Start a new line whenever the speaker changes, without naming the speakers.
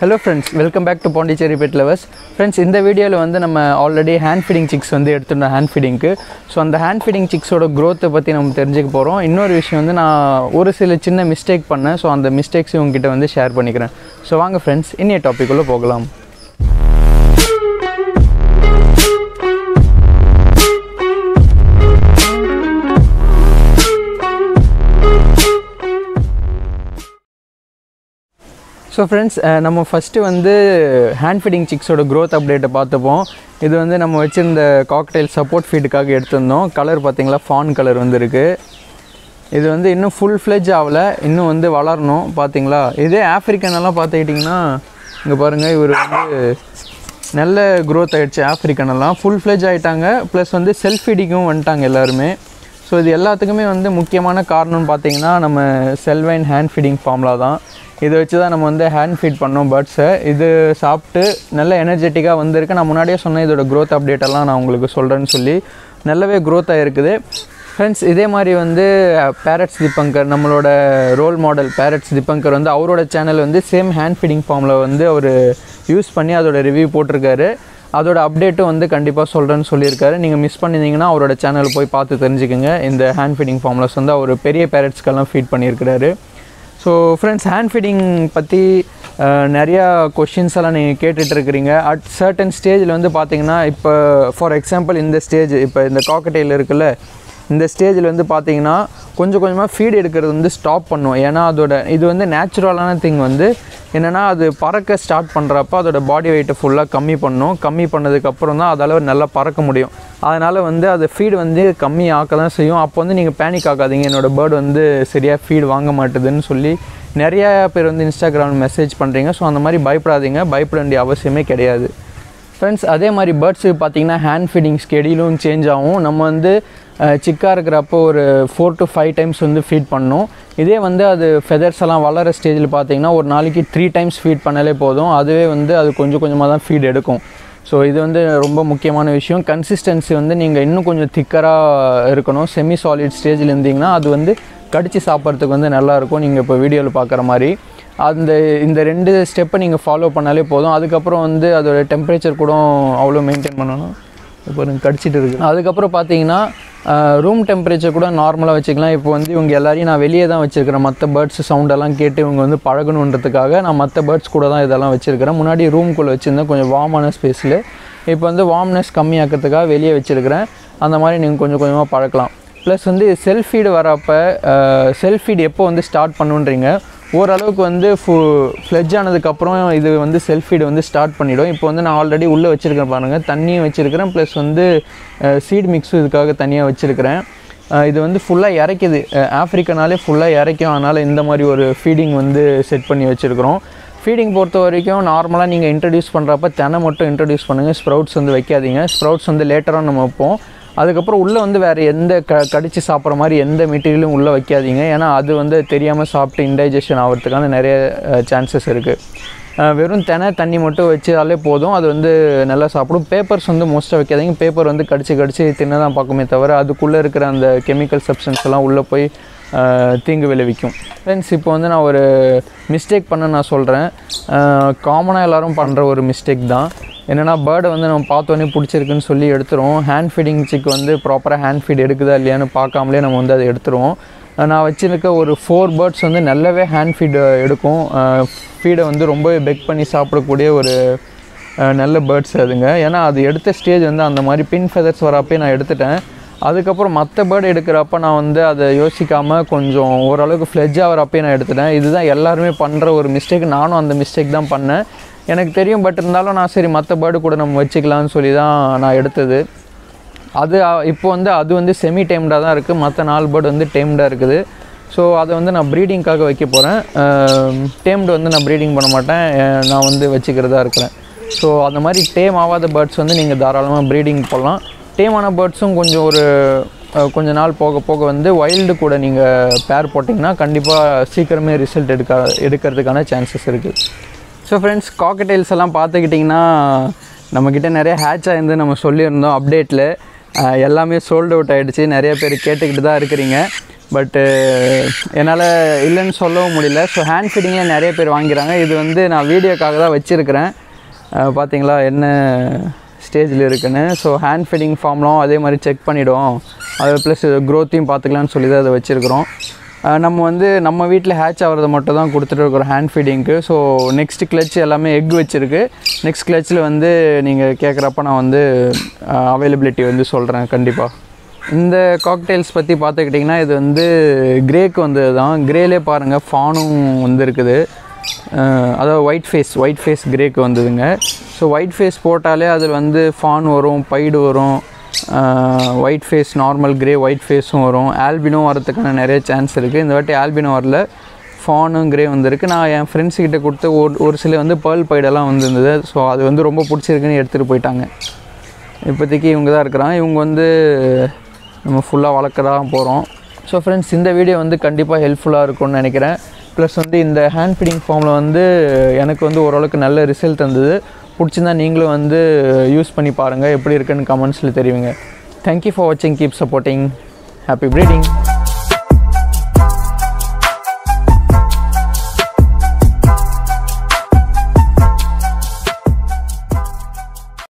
Hello friends, welcome back to Pondicherry Pet Lovers. Friends, in the video வந்து நம்ம already hand feeding six வந்து எடுத்துட்டோம் hand ஃபீடிங்க்கு. So அந்த hand feeding சிக்ஸோட க்ரோத்தை பற்றி நம்ம தெரிஞ்சுக்க போகிறோம். இன்னொரு விஷயம் வந்து நான் ஒரு சில சின்ன மிஸ்டேக் பண்ணேன். ஸோ அந்த மிஸ்டேக்ஸ் உங்ககிட்ட வந்து ஷேர் பண்ணிக்கிறேன். ஸோ வாங்க ஃப்ரெண்ட்ஸ், இன்னைய டாபிக்குள்ளே போகலாம். ஸோ ஃப்ரெண்ட்ஸ், நம்ம ஃபஸ்ட்டு வந்து ஹேண்ட் ஃபீடிங் சிக்ஸோட க்ரோத் அப்டேட்டை பார்த்துப்போம். இது வந்து நம்ம வச்சுருந்த காக்டெயில் சப்போர்ட் ஃபீடுக்காக எடுத்திருந்தோம். கலர் பார்த்திங்களா, ஃபான் கலர் வந்துருக்கு. இது வந்து இன்னும் ஃபுல் ஃப்ளெஜ் ஆகலை, இன்னும் வந்து வளரணும். பார்த்திங்களா, இதே ஆஃப்ரிக்கனெல்லாம் பார்த்துக்கிட்டிங்கன்னா இங்கே பாருங்கள், இவர் வந்து நல்ல க்ரோத் ஆகிடுச்சு. ஆஃப்ரிக்கனெல்லாம் ஃபுல் ஃப்ளெஜ் ஆகிட்டாங்க. ப்ளஸ் வந்து செல்ஃப் ஃபீடிங்கும் வந்துட்டாங்க எல்லாருமே. ஸோ இது எல்லாத்துக்குமே வந்து முக்கியமான காரணம்னு பார்த்திங்கன்னா நம்ம செல்வைன் ஹேண்ட் ஃபீடிங் ஃபார்முலா தான். இதை வச்சு தான் நம்ம வந்து ஹேண்ட் ஃபீட் பண்ணோம் பேர்ட்ஸை. இது சாப்பிட்டு நல்ல எனர்ஜெட்டிக்காக வந்திருக்கு. நான் முன்னாடியே சொன்னேன் இதோட க்ரோத் அப்டேட்டெல்லாம் நான் உங்களுக்கு சொல்கிறேன்னு சொல்லி. நல்லாவே க்ரோத் ஆகிருக்குது ஃப்ரெண்ட்ஸ். இதே மாதிரி வந்து பேரட்ஸ் திபங்கர், நம்மளோட ரோல் மாடல் பேரட்ஸ் திபங்கர் வந்து அவரோட சேனல் வந்து சேம் ஹேண்ட் ஃபீடிங் ஃபார்மில் வந்து அவர் யூஸ் பண்ணி அதோட ரிவ்யூ போட்டிருக்காரு. அதோட அப்டேட்டும் வந்து கண்டிப்பாக சொல்கிறேன்னு சொல்லியிருக்காரு. நீங்கள் மிஸ் பண்ணியிருந்தீங்கன்னா அவரோட சேனல் போய் பார்த்து தெரிஞ்சுக்கோங்க. இந்த ஹேண்ட் ஃபீடிங் ஃபார்முலாஸ் வந்து அவர் பெரிய பேரட்ஸ்க்கெல்லாம் ஃபீட் பண்ணியிருக்கிறாரு. ஸோ ஃப்ரெண்ட்ஸ், ஹேண்ட் ஃபீடிங் பற்றி நிறையா கொஷின்ஸ் எல்லாம் நீங்கள் கேட்டுட்ருக்கிறீங்க. அட் சர்டன் ஸ்டேஜில் வந்து பார்த்திங்கன்னா, இப்போ ஃபார் எக்ஸாம்பிள் இந்த ஸ்டேஜ், இப்போ இந்த காக்கடையில் இருக்குல்ல, இந்த ஸ்டேஜில் வந்து பார்த்திங்கன்னா கொஞ்சம் கொஞ்சமாக ஃபீட் எடுக்கிறது வந்து ஸ்டாப் பண்ணும். ஏன்னா அதோட இது வந்து நேச்சுரலான திங் வந்து என்னென்னா, அது பறக்க ஸ்டார்ட் பண்ணுறப்ப அதோட பாடி வெயிட்டை ஃபுல்லாக கம்மி பண்ணும். கம்மி பண்ணதுக்கப்புறம் தான் அதால் நல்லா பறக்க முடியும். அதனால் வந்து அது ஃபீடு வந்து கம்மி ஆக்க தான் செய்யும். அப்போ வந்து நீங்கள் பேனிக் ஆகாதீங்க, என்னோடய பேர்டு வந்து சரியாக ஃபீடு வாங்க மாட்டுதுன்னு சொல்லி நிறையா பேர் வந்து இன்ஸ்டாகிராமில் மெசேஜ் பண்ணுறீங்க. ஸோ அந்த மாதிரி பயப்படாதீங்க, பயப்பட வேண்டிய அவசியமே கிடையாது ஃப்ரெண்ட்ஸ். அதே மாதிரி பேர்ட்ஸுக்கு பார்த்திங்கன்னா ஹேண்ட் ஃபீடிங் ஸ்கெடியூலும் சேஞ்ச் ஆகும். நம்ம வந்து சிக்காக இருக்கிறப்போ ஒரு 4 to 5 டைம்ஸ் வந்து ஃபீட் பண்ணணும். இதே வந்து அது ஃபெதர்ஸ் எல்லாம் வளர ஸ்டேஜில் பார்த்திங்கன்னா ஒரு நாளைக்கு 3 டைம்ஸ் ஃபீட் பண்ணாலே போதும். அதுவே வந்து அது கொஞ்சம் கொஞ்சமாக தான் ஃபீட் எடுக்கும். ஸோ இது வந்து ரொம்ப முக்கியமான விஷயம். கன்சிஸ்டன்சி வந்து நீங்கள் இன்னும் கொஞ்சம் திக்கராக இருக்கணும். செமி சாலிட் ஸ்டேஜில் இருந்தீங்கன்னா அது வந்து கடித்து சாப்பிட்றதுக்கு வந்து நல்லாயிருக்கும். நீங்கள் இப்போ வீடியோவில் பார்க்குற மாதிரி இந்த 2 ஸ்டெப்பை நீங்கள் ஃபாலோ பண்ணாலே போதும். அதுக்கப்புறம் வந்து அதோட டெம்பரேச்சர் கூட அவ்வளோ மெயின்டைன் பண்ணணும். இப்போ கடிச்சிட்டு இருக்குது. அதுக்கப்புறம் பார்த்தீங்கன்னா ரூம் டெம்பரேச்சர் கூட நார்மலாக வச்சுக்கலாம். இப்போ வந்து இவங்க எல்லாரையும் நான் வெளியே தான் வச்சுருக்கிறேன். மற்ற பேர்ட்ஸ் சவுண்டெல்லாம் கேட்டு இவங்க வந்து பழகணுன்றதுக்காக நான் மற்ற பேர்ட்ஸ் கூட தான் இதெல்லாம் வச்சுருக்கிறேன். முன்னாடி ரூம்குள்ளே வச்சுருந்தேன் கொஞ்சம் வார்மான ஸ்பேஸில். இப்போ வந்து வார்ம்னஸ் கம்மியாக்கிறதுக்காக வெளியே வச்சுருக்கிறேன். அந்த மாதிரி நீங்கள் கொஞ்சம் கொஞ்சமாக பழக்கலாம். ப்ளஸ் வந்து செல்ஃப் ஃபீடு வரப்போ செல்ஃப் ஃபீடு எப்போ வந்து ஸ்டார்ட் பண்ணுன்றீங்க, ஓரளவுக்கு வந்து ஃப்ளெஜ் ஆனதுக்கப்புறம் இது வந்து செல்ஃப் ஃபீடு வந்து ஸ்டார்ட் பண்ணிவிடும். இப்போ வந்து நான் ஆல்ரெடி உள்ளே வச்சுருக்கேன் பாருங்கள், தண்ணியும் வச்சுருக்கிறேன். ப்ளஸ் வந்து சீட் மிக்ஸும் இதுக்காக தனியாக வச்சுருக்கிறேன். இது வந்து ஃபுல்லாக இறைக்குது. ஆஃப்ரிக்கனாலே ஃபுல்லாக இறைக்கும். அதனால் இந்த மாதிரி ஒரு ஃபீடிங் வந்து செட் பண்ணி வச்சுருக்கிறோம். ஃபீடிங் பொறுத்த வரைக்கும் நார்மலாக நீங்கள் இன்ட்ரடியூஸ் பண்ணுறப்ப தெனை மட்டும் இன்ட்ரடியூஸ் பண்ணுங்கள். ஸ்ப்ரவுட்ஸ் வந்து வைக்காதீங்க. ஸ்ப்ரவுட்ஸ் வந்து லேட்டராக நம்ம வைப்போம். அதுக்கப்புறம் உள்ளே வந்து வேறு எந்த கடித்து சாப்பிட்ற மாதிரி எந்த மெட்டீரியலும் உள்ளே வைக்காதீங்க. ஏன்னா அது வந்து தெரியாமல் சாப்பிட்டு இன்டைஜஷன் ஆகிறதுக்கான நிறைய சான்சஸ் இருக்குது. வெறும் தண்ணி மட்டும் வச்சாலே போதும், அது வந்து நல்லா சாப்பிடும். பேப்பர்ஸ் வந்து மோஸ்ட்டாக வைக்காதீங்க. பேப்பர் வந்து கடிச்சு தின்ன தான் பார்க்குமே தவிர அதுக்குள்ளே இருக்கிற அந்த கெமிக்கல் சப்ஸ்டன்ஸ் எல்லாம் உள்ளே போய் தீங்கு விளைவிக்கும். ஃப்ரெண்ட்ஸ், இப்போ வந்து நான் ஒரு மிஸ்டேக் நான் சொல்கிறேன். காமனாக எல்லோரும் பண்ணுற ஒரு மிஸ்டேக் தான். என்னென்னா, பேர்டை வந்து நம்ம பார்த்தோன்னே பிடிச்சிருக்குன்னு சொல்லி எடுத்துருவோம். ஹேண்ட் ஃபீடிங் சிக் வந்து ப்ராப்பராக ஹேண்ட் ஃபீட் எடுக்குதா இல்லையான்னு பார்க்காமலே நம்ம வந்து அதை எடுத்துருவோம். நான் வச்சுருக்க ஒரு 4 பேர்ட்ஸ் வந்து நல்லாவே ஹேண்ட் ஃபீட் எடுக்கும். ஃபீடை வந்து ரொம்ப பெக் பண்ணி சாப்பிடக்கூடிய ஒரு நல்ல பேர்ட்ஸ் அதுங்க. ஏன்னா அது எடுத்த ஸ்டேஜ் வந்து அந்த மாதிரி பின் ஃபெதர்ஸ் வரப்பே நான் எடுத்துட்டேன். அதுக்கப்புறம் மற்ற பேர்டு எடுக்கிறப்ப நான் வந்து அதை யோசிக்காமல் கொஞ்சம் ஓரளவுக்கு ஃப்ளெஜ் ஆகிறப்பே நான் எடுத்துட்டேன். இதுதான் எல்லாருமே பண்ணுற ஒரு மிஸ்டேக். நானும் அந்த மிஸ்டேக் தான் பண்ணேன், எனக்கு தெரியும். பட் இருந்தாலும் நான் சரி மற்ற பேர்டு கூட நம்ம வச்சுக்கலான்னு சொல்லி தான் நான் எடுத்தது. அது இப்போ வந்து அது வந்து செமி டேம்டாக தான் இருக்குது. மற்ற 4 பேர்டு வந்து டேம்டாக இருக்குது. ஸோ அதை வந்து நான் ப்ரீடிங்காக வைக்க போகிறேன். டேம்டு வந்து நான் ப்ரீடிங் பண்ண மாட்டேன், நான் வந்து வச்சுக்கிறதா இருக்கிறேன். ஸோ அந்த மாதிரி டேம் ஆகாத பேர்ட்ஸ் வந்து நீங்கள் தாராளமாக ப்ரீடிங் போடலாம். டேமான பேர்ட்ஸும் கொஞ்ச நாள் போக போக வந்து வைல்டு கூட நீங்கள் பேர் போட்டிங்கன்னா கண்டிப்பாக சீக்கிரமே ரிசல்ட் எடுக்கிறதுக்கான சான்சஸ் இருக்குது. ஸோ ஃப்ரெண்ட்ஸ், காக்கடைல்ஸ் எல்லாம் பார்த்துக்கிட்டிங்கன்னா நம்மக்கிட்ட நிறைய ஹேட்ச் ஆகிருந்து நம்ம சொல்லியிருந்தோம் அப்டேட்டில். எல்லாமே சோல்ட் அவுட் ஆகிடுச்சு. நிறைய பேர் கேட்டுக்கிட்டு தான் இருக்கிறீங்க. பட்டு என்னால் இல்லைன்னு சொல்லவும் முடியல. ஸோ ஹேண்ட் ஃபீடிங்கில் நிறைய பேர் வாங்கிறாங்க. இது வந்து நான் வீடியோக்காக தான் வச்சுருக்கிறேன். பார்த்தீங்களா என்ன ஸ்டேஜில் இருக்குன்னு. ஸோ ஹேண்ட் ஃபீடிங் ஃபார்ம்லாம் அதே மாதிரி செக் பண்ணிவிடுவோம், அது ப்ளஸ் க்ரோத்தையும் பார்த்துக்கலான்னு சொல்லி தான் அதை வச்சுருக்குறோம். நம்ம வந்து நம்ம வீட்டில் ஹேட்ச் ஆகிறத மட்டும் தான் கொடுத்துட்டு இருக்கிறோம் ஹேண்ட் ஃபீடிங்க்கு. ஸோ நெக்ஸ்ட் கிளச் எல்லாமே எக் வச்சுருக்கு. நெக்ஸ்ட் கிளச்சில் வந்து நீங்கள் கேட்குறப்ப நான் வந்து அவைலபிலிட்டி வந்து சொல்கிறேன் கண்டிப்பாக. இந்த காக்டெயில்ஸ் பற்றி பார்த்துக்கிட்டிங்கன்னா இது வந்து கிரேக்கு வந்தது தான். கிரேலே பாருங்கள் ஃபானும் வந்து இருக்குது. அதாவது ஒயிட் ஃபேஸ் கிரேக்கு வந்ததுங்க. ஸோ ஒயிட் ஃபேஸ் போட்டாலே அதில் வந்து ஃபான் வரும், பைடு வரும், white face normal grey white ஃபேஸும் வரும். ஆல்பினோ வரதுக்கான நிறைய சான்ஸ் இருக்குது. இந்த வாட்டி ஆல்பினோ வரல, ஃபானும் கிரே வந்திருக்கு. நான் என் ஃப்ரெண்ட்ஸ்கிட்ட கொடுத்து ஒரு சில வந்து பேர்ல் பைடெல்லாம் வந்துருந்தது. ஸோ அது வந்து ரொம்ப பிடிச்சிருக்குன்னு எடுத்துகிட்டு போயிட்டாங்க. இப்போதைக்கு இவங்க தான் இருக்கிறாங்க. இவங்க வந்து நம்ம ஃபுல்லாக வளர்க்க தான் போகிறோம். ஸோ ஃப்ரெண்ட்ஸ், இந்த வீடியோ வந்து கண்டிப்பாக ஹெல்ப்ஃபுல்லாக இருக்கும்னு நினைக்கிறேன். ப்ளஸ் வந்து இந்த ஹேண்ட் ஃபீடிங் ஃபார்மில் வந்து எனக்கு வந்து ஓரளவுக்கு நல்ல ரிசல்ட் தந்தது. பிடிச்சிருந்தா நீங்களும் வந்து யூஸ் பண்ணி பாருங்கள், எப்படி இருக்குன்னு கமெண்ட்ஸில் தெரிவிங்க. தேங்க்யூ ஃபார் வாட்சிங், கீப் சப்போர்ட்டிங், ஹாப்பி ப்ரீடிங்.